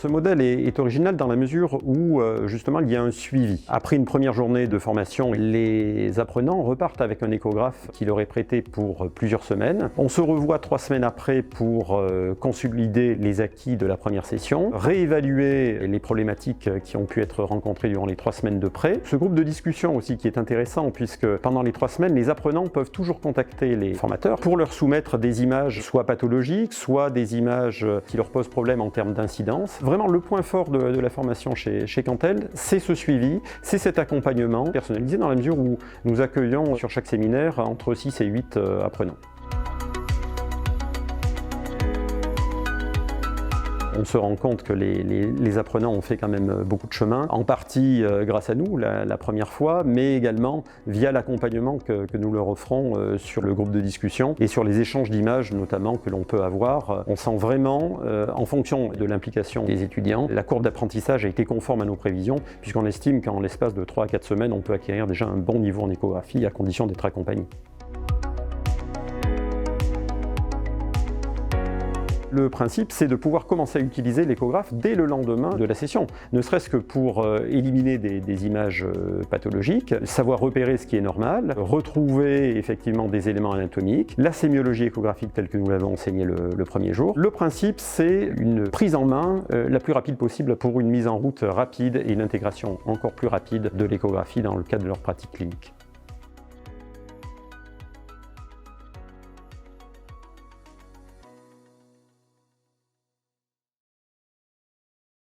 Ce modèle est original dans la mesure où justement il y a un suivi. Après une première journée de formation, les apprenants repartent avec un échographe qui leur est prêté pour plusieurs semaines. On se revoit 3 semaines après pour consolider les acquis de la première session, réévaluer les problématiques qui ont pu être rencontrées durant les 3 semaines de pré. Ce groupe de discussion aussi qui est intéressant puisque pendant les 3 semaines, les apprenants peuvent toujours contacter les formateurs pour leur soumettre des images soit pathologiques, soit des images qui leur posent problème en termes d'incidence. Vraiment le point fort de la formation chez Cantel, c'est ce suivi, c'est cet accompagnement personnalisé dans la mesure où nous accueillons sur chaque séminaire entre 6 et 8 apprenants. On se rend compte que les apprenants ont fait quand même beaucoup de chemin, en partie grâce à nous la première fois, mais également via l'accompagnement que nous leur offrons sur le groupe de discussion et sur les échanges d'images notamment que l'on peut avoir. On sent vraiment, en fonction de l'implication des étudiants, la courbe d'apprentissage a été conforme à nos prévisions, puisqu'on estime qu'en l'espace de 3 à 4 semaines, on peut acquérir déjà un bon niveau en échographie à condition d'être accompagné. Le principe, c'est de pouvoir commencer à utiliser l'échographe dès le lendemain de la session, ne serait-ce que pour éliminer des images pathologiques, savoir repérer ce qui est normal, retrouver effectivement des éléments anatomiques, la sémiologie échographique telle que nous l'avons enseignée le premier jour. Le principe, c'est une prise en main la plus rapide possible pour une mise en route rapide et une intégration encore plus rapide de l'échographie dans le cadre de leur pratique clinique.